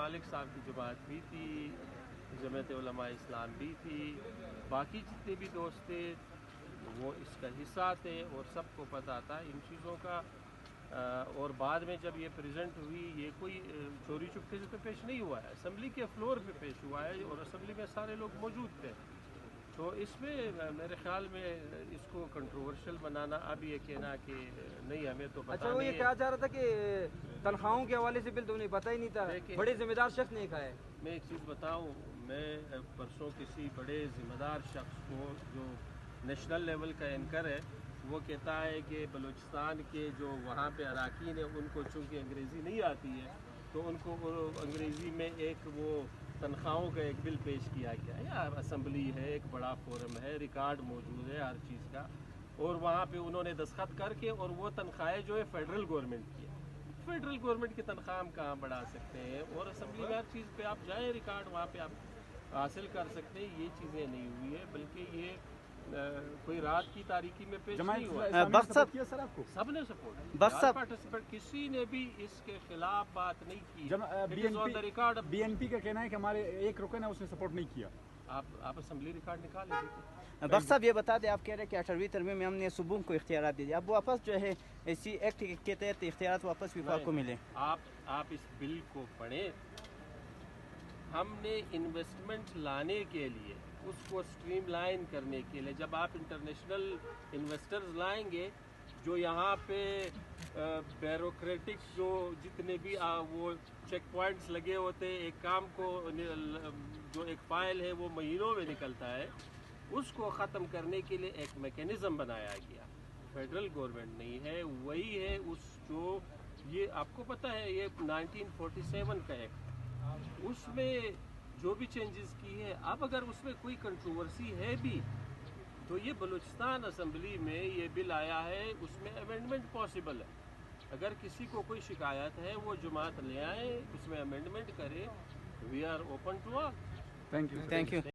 मालिक साहब की जमात भी थी, जमात उलमा इस्लाम भी थी, बाकी जितने भी दोस्त थे वो इसका हिस्सा थे और सबको पता था इन चीज़ों का। और बाद में जब ये प्रेजेंट हुई, ये कोई चोरी चुपके से तो पेश नहीं हुआ है, असम्बली के फ्लोर पे पेश हुआ है और असम्बली में सारे लोग मौजूद थे। तो इसमें मेरे ख्याल में इसको कंट्रोवर्शियल बनाना, अब ये कहना कि नहीं हमें तो पता अच्छा, वो नहीं ये है। कहा जा रहा था कि तनख्वाहों के हवाले से बिल तो उन्हें पता ही नहीं था, बड़े जिम्मेदार शख्स ने कहा है। मैं एक चीज़ बताऊं, मैं परसों किसी बड़े ज़िम्मेदार शख्स को जो नेशनल लेवल का एंकर है, वो कहता है कि बलूचिस्तान के जो वहाँ पे अराकीन है उनको चूँकि अंग्रेज़ी नहीं आती है तो उनको अंग्रेज़ी में एक वो तनख्वाहों का एक बिल पेश किया गया है। यार असम्बली है, एक बड़ा फोरम है, रिकॉर्ड मौजूद है हर चीज़ का, और वहाँ पे उन्होंने दस्तखत करके और वो तनख्वाहें जो है फेडरल गवर्नमेंट की है। फेडरल गवर्नमेंट की तनख्वाह हम कहाँ बढ़ा सकते हैं, और असम्बली में हर चीज़ पे आप जाएँ, रिकॉर्ड वहाँ पे आप हासिल कर सकते हैं। ये चीज़ें नहीं हुई है, बल्कि ये कोई रात की तारीकी में पेश नहीं हुआ। सर आपको सब ने सपोर्ट, बस सब पार्टिसिपेट, किसी ने भी इसके खिलाफ बात नहीं की। बीएनपी का कहना है कि हमारे एक रुकन है उसने सपोर्ट नहीं किया। आप असम्बली रिकॉर्ड निकाल लीजिए। बख्श साहब ये बता दें, आप कह रहे हैं कि 18वीं तरमीम में हमने सुबह को इख्तियार दे दिए, अब वापस जो है इसी एक्ट के तहत इख्तियार वापस विभाग को मिले। आप इस बिल को पढ़ें। हमने इन्वेस्टमेंट लाने के लिए, उसको स्ट्रीमलाइन करने के लिए, जब आप इंटरनेशनल इन्वेस्टर्स लाएंगे जो यहाँ पे ब्यूरोक्रेटिक जो जितने भी वो चेक पॉइंट्स लगे होते हैं, एक काम को जो एक फाइल है वो महीनों में निकलता है, उसको ख़त्म करने के लिए एक मैकेनिज़्म बनाया गया। फेडरल गवर्नमेंट नहीं है, वही है उस जो ये आपको पता है ये 1947 का एक्ट, उसमें जो भी चेंजेस की है। अब अगर उसमें कोई कंट्रोवर्सी है भी तो ये बलूचिस्तान असम्बली में ये बिल आया है, उसमें अमेंडमेंट पॉसिबल है। अगर किसी को कोई शिकायत है वो जमात ले आए, उसमें अमेंडमेंट करे। We are open to all. Thank you.